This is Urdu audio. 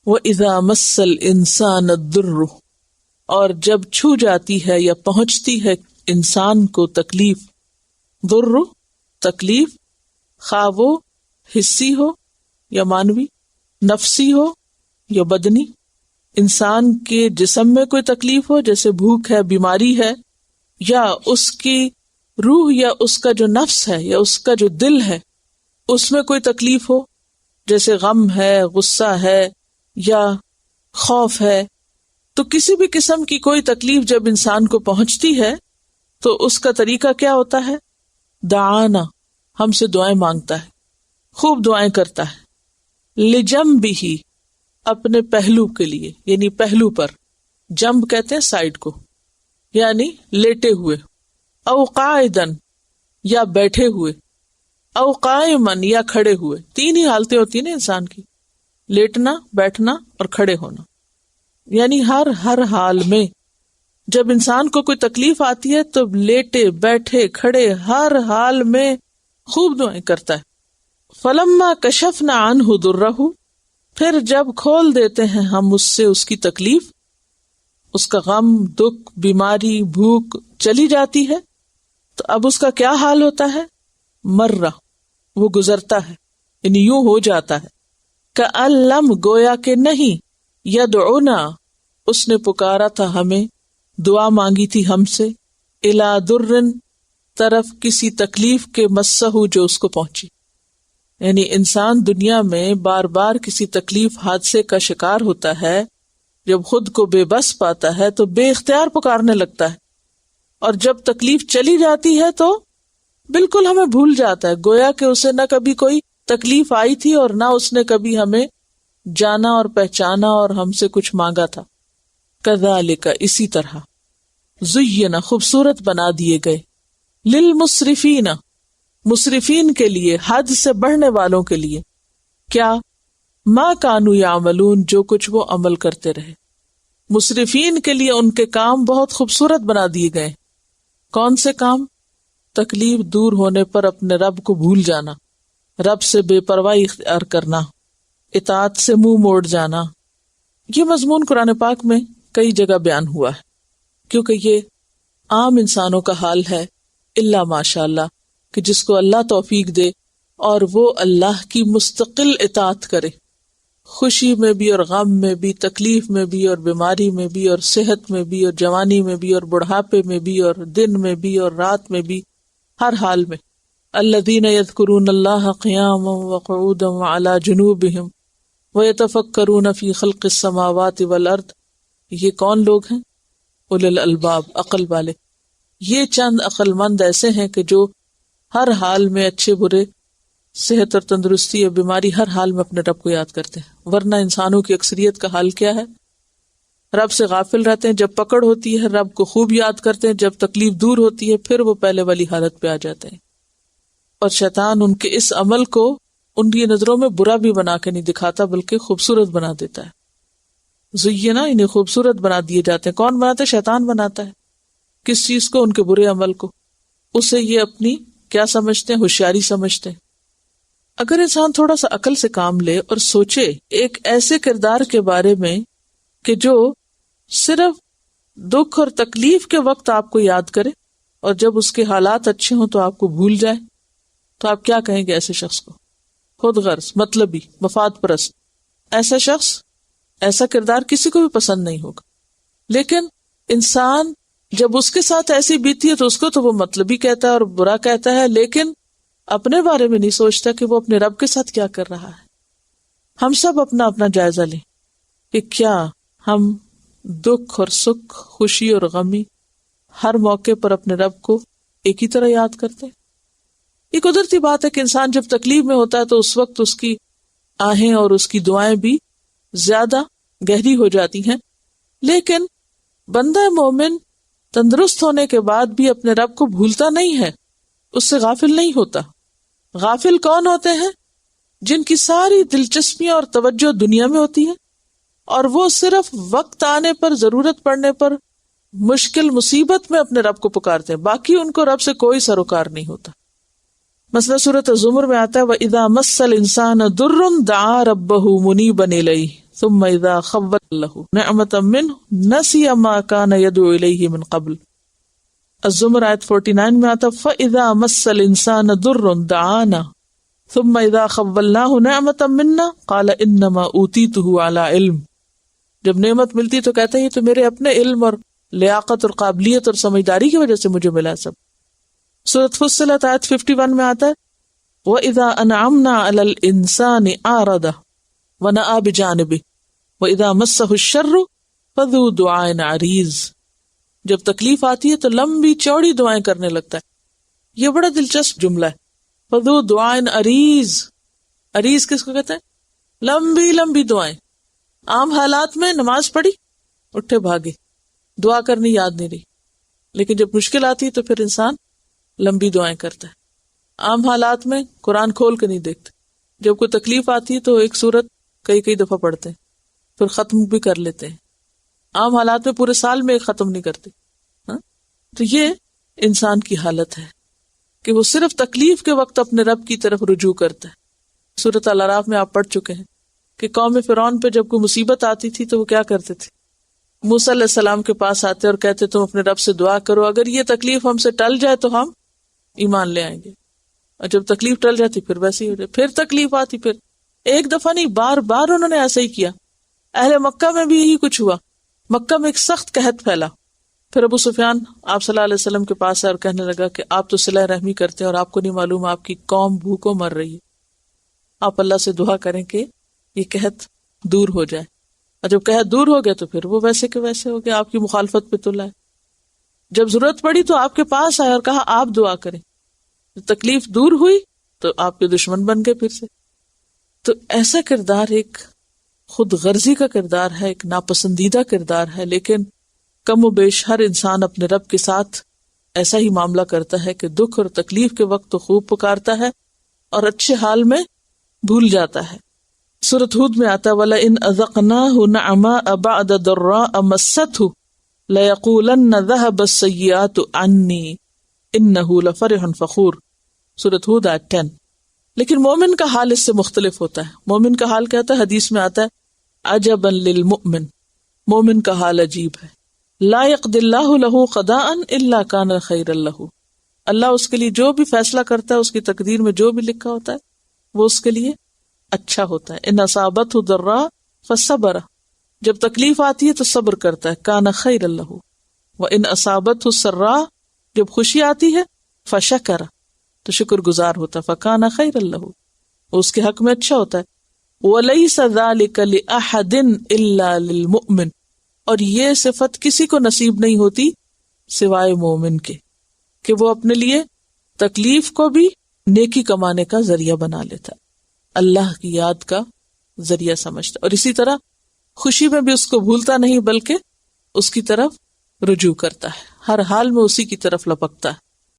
وَإِذَا مَسَّ الْإِنسَانَ الضُّرُّ، اور جب چھو جاتی ہے یا پہنچتی ہے انسان کو تکلیف، ضر تکلیف، خواہ وہ حسی ہو یا مانوی، نفسی ہو یا بدنی، انسان کے جسم میں کوئی تکلیف ہو جیسے بھوک ہے، بیماری ہے، یا اس کی روح یا اس کا جو نفس ہے یا اس کا جو دل ہے اس میں کوئی تکلیف ہو جیسے غم ہے، غصہ ہے یا خوف ہے، تو کسی بھی قسم کی کوئی تکلیف جب انسان کو پہنچتی ہے تو اس کا طریقہ کیا ہوتا ہے؟ دعانا، ہم سے دعائیں مانگتا ہے، خوب دعائیں کرتا ہے، لجنبہ، اپنے پہلو کے لیے، یعنی پہلو پر، جنب کہتے ہیں سائڈ کو، یعنی لیٹے ہوئے، او قاعدن، یا بیٹھے ہوئے، او قائمن، یا کھڑے ہوئے، تین ہی حالتیں ہوتی ہیں نا انسان کی، لیٹنا، بیٹھنا اور کھڑے ہونا، یعنی ہر حال میں جب انسان کو کوئی تکلیف آتی ہے تو لیٹے بیٹھے کھڑے ہر حال میں خوب دعائیں کرتا ہے۔ فلما کشفنا عنہ ضرہ، پھر جب کھول دیتے ہیں ہم اس سے اس کی تکلیف، اس کا غم، دکھ، بیماری، بھوک چلی جاتی ہے، تو اب اس کا کیا حال ہوتا ہے؟ مرہ، وہ گزرتا ہے، یعنی یوں ہو جاتا ہے، کأن لم، گویا کہ نہیں، یدعونا، اس نے پکارا تھا ہمیں، دعا مانگی تھی ہم سے، الی درن، طرف کسی تکلیف کے، مسہ، جو اس کو پہنچی۔ یعنی انسان دنیا میں بار بار کسی تکلیف، حادثے کا شکار ہوتا ہے، جب خود کو بے بس پاتا ہے تو بے اختیار پکارنے لگتا ہے، اور جب تکلیف چلی جاتی ہے تو بالکل ہمیں بھول جاتا ہے، گویا کہ اسے نہ کبھی کوئی تکلیف آئی تھی اور نہ اس نے کبھی ہمیں جانا اور پہچانا اور ہم سے کچھ مانگا تھا۔ کذالک، اسی طرح، زینا، خوبصورت بنا دیے گئے، للمسرفین، مسرفین کے لیے، حد سے بڑھنے والوں کے لیے، کیا؟ ما کانوا یعملون، جو کچھ وہ عمل کرتے رہے، مسرفین کے لیے ان کے کام بہت خوبصورت بنا دیے گئے۔ کون سے کام؟ تکلیف دور ہونے پر اپنے رب کو بھول جانا، رب سے بے پرواہی اختیار کرنا، اطاعت سے منہ موڑ جانا۔ یہ مضمون قرآن پاک میں کئی جگہ بیان ہوا ہے، کیونکہ یہ عام انسانوں کا حال ہے، الا ماشاء اللہ، کہ جس کو اللہ توفیق دے اور وہ اللہ کی مستقل اطاعت کرے، خوشی میں بھی اور غم میں بھی، تکلیف میں بھی اور بیماری میں بھی، اور صحت میں بھی اور جوانی میں بھی اور بڑھاپے میں بھی اور دن میں بھی اور رات میں بھی، ہر حال میں۔ الذین یذکرون اللہ قیاما وقعودا وعلی جنوبہم ویتفکرون فی خلق السماوات والارض، یہ کون لوگ ہیں؟ اولی الالباب، عقل والے۔ یہ چند عقل مند ایسے ہیں کہ جو ہر حال میں، اچھے برے، صحت اور تندرستی اور بیماری، ہر حال میں اپنے رب کو یاد کرتے ہیں، ورنہ انسانوں کی اکثریت کا حال کیا ہے؟ رب سے غافل رہتے ہیں، جب پکڑ ہوتی ہے رب کو خوب یاد کرتے ہیں، جب تکلیف دور ہوتی ہے پھر وہ پہلے والی حالت پہ آ جاتے ہیں، اور شیطان ان کے اس عمل کو ان کی نظروں میں برا بھی بنا کے نہیں دکھاتا بلکہ خوبصورت بنا دیتا ہے۔ زینا، انہیں خوبصورت بنا دیے جاتے ہیں۔ کون بناتا ہے؟ شیطان بناتا ہے۔ کس چیز کو؟ ان کے برے عمل کو۔ اسے یہ اپنی کیا سمجھتے ہیں؟ ہوشیاری سمجھتے ہیں۔ اگر انسان تھوڑا سا عقل سے کام لے اور سوچے ایک ایسے کردار کے بارے میں کہ جو صرف دکھ اور تکلیف کے وقت آپ کو یاد کرے اور جب اس کے حالات اچھے ہوں تو آپ کو بھول جائے، تو آپ کیا کہیں گے ایسے شخص کو؟ خود غرض، مطلبی، مفاد پرست۔ ایسا شخص، ایسا کردار کسی کو بھی پسند نہیں ہوگا۔ لیکن انسان جب اس کے ساتھ ایسی بیتی ہے تو اس کو تو وہ مطلبی کہتا ہے اور برا کہتا ہے، لیکن اپنے بارے میں نہیں سوچتا کہ وہ اپنے رب کے ساتھ کیا کر رہا ہے۔ ہم سب اپنا اپنا جائزہ لیں کہ کیا ہم دکھ اور سکھ، خوشی اور غمی، ہر موقع پر اپنے رب کو ایک ہی طرح یاد کرتے ہیں؟ یہ قدرتی بات ہے کہ انسان جب تکلیف میں ہوتا ہے تو اس وقت اس کی آہیں اور اس کی دعائیں بھی زیادہ گہری ہو جاتی ہیں، لیکن بندہ مومن تندرست ہونے کے بعد بھی اپنے رب کو بھولتا نہیں ہے، اس سے غافل نہیں ہوتا۔ غافل کون ہوتے ہیں؟ جن کی ساری دلچسپیاں اور توجہ دنیا میں ہوتی ہے اور وہ صرف وقت آنے پر، ضرورت پڑنے پر، مشکل مصیبت میں اپنے رب کو پکارتے ہیں، باقی ان کو رب سے کوئی سروکار نہیں ہوتا۔ مثلا سورۃ الزمر میں آتا ہے وَإِذَا مَسَّ الْإِنسَانَ ضُرٌّ دَعَا رَبَّهُ مُنِيبًا إِلَيْهِ ثم اذا خول له نعمة منه نسي ما كان يدعو اليه من قبل. الزمر آیت 49 میں آتا فاذا مس الانسان ضر دعانا ثم اذا خولناه نعمة منا قال انما اوتیته على علم. جب نعمت ملتی تو کہتا ہے یہ تو میرے اپنے علم اور لیاقت اور قابلیت اور سمجھداری کی وجہ سے مجھے ملا سب. سورۃ فصلت آیت 51 میں آتا ہے وَإِذَا أَنْعَمْنَا عَلَى الْإِنسَانِ أَعْرَضَ وَنَأَىٰ بِجَانِبِهِ وَإِذَا مَسَّهُ الشَّرُّ فَذُو دُعَاءٍ عَرِيضٍ. جب تکلیف آتی ہے تو لمبی چوڑی دعائیں کرنے لگتا ہے. یہ بڑا دلچسپ جملہ ہے. فَذُو دُعَاءٍ عَرِيضٍ. عریض کس کو کہتے ہیں؟ لمبی لمبی دعائیں. عام حالات میں نماز پڑھی اٹھے بھاگے، دعا کرنی یاد نہیں رہی، لیکن جب مشکل آتی ہے تو پھر انسان لمبی دعائیں کرتا ہے. عام حالات میں قرآن کھول کے نہیں دیکھتے، جب کوئی تکلیف آتی ہے تو ایک سورت کئی دفعہ پڑھتے ہیں، پھر ختم بھی کر لیتے ہیں. عام حالات میں پورے سال میں ایک ختم نہیں کرتے. تو یہ انسان کی حالت ہے کہ وہ صرف تکلیف کے وقت اپنے رب کی طرف رجوع کرتا ہے. سورۃ الاعراف میں آپ پڑھ چکے ہیں کہ قوم فرعون پہ جب کوئی مصیبت آتی تھی تو وہ کیا کرتے تھے؟ موسیٰ علیہ السلام کے پاس آتے اور کہتے تم اپنے رب سے دعا کرو، اگر یہ تکلیف ہم سے ٹل جائے تو ہم ایمان لے آئیں گے. اور جب تکلیف ٹل جاتی پھر ویسے ہی ہو جائے، پھر تکلیف آتی، پھر ایک دفعہ نہیں بار بار انہوں نے ایسا ہی کیا. اہل مکہ میں بھی یہی کچھ ہوا. مکہ میں ایک سخت قحط پھیلا. پھر ابو سفیان آپ صلی اللہ علیہ وسلم کے پاس آئے اور کہنے لگا کہ آپ تو صلہ رحمی کرتے ہیں اور آپ کو نہیں معلوم آپ کی قوم بھوکوں مر رہی ہے، آپ اللہ سے دعا کریں کہ یہ قحط دور ہو جائے. اور جب قحط دور ہو گیا تو پھر وہ ویسے کے ویسے ہو گیا، آپ کی مخالفت پہ تلا ہے. جب ضرورت پڑی تو آپ کے پاس آئے اور کہا آپ دعا کریں. تکلیف دور ہوئی تو آپ کے دشمن بن گئے پھر سے. تو ایسا کردار ایک خود غرضی کا کردار ہے، ایک ناپسندیدہ کردار ہے. لیکن کم و بیش ہر انسان اپنے رب کے ساتھ ایسا ہی معاملہ کرتا ہے کہ دکھ اور تکلیف کے وقت تو خوب پکارتا ہے اور اچھے حال میں بھول جاتا ہے. سورۃ ہود میں آتا وَلَئِنْ أَذَقْنَاهُ نَعْمَاءَ بَعْدَ ضَرَّاءَ مَسَّتْهُ لَيَقُولَنَّ ذَهَبَ السَّيِّئَاتُ عَنِّي إِنَّهُ لَفَرِحٌ فَخُورٌ. سورۃ ہود آیت 10. لیکن مومن کا حال اس سے مختلف ہوتا ہے. مومن کا حال کیا ہوتا ہے؟ حدیث میں آتا ہے عجبا للمؤمن، مومن کا حال عجیب ہے. لا يقضي الله له قضاء الا كان خيرا له. اللہ اس کے لیے جو بھی فیصلہ کرتا ہے، اس کی تقدیر میں جو بھی لکھا ہوتا ہے وہ اس کے لیے اچھا ہوتا ہے. ان اصابته ضراء فصبر، جب تکلیف آتی ہے تو صبر کرتا ہے، كان خيرا له. وان اصابته سراء، جب خوشی آتی ہے فشکر، تو شکر گزار ہوتا ہے، فكان خيرا له، اس کے حق میں اچھا ہوتا ہے. وليس ذلك لأحد الا للمؤمن، اور یہ صفت کسی کو نصیب نہیں ہوتی سوائے مومن کے کہ وہ اپنے لیے تکلیف کو بھی نیکی کمانے کا ذریعہ بنا لیتا، اللہ کی یاد کا ذریعہ سمجھتا، اور اسی طرح خوشی میں بھی اس کو بھولتا نہیں بلکہ اس کی طرف رجوع کرتا ہے، ہر حال میں اسی کی طرف لپکتا ہے.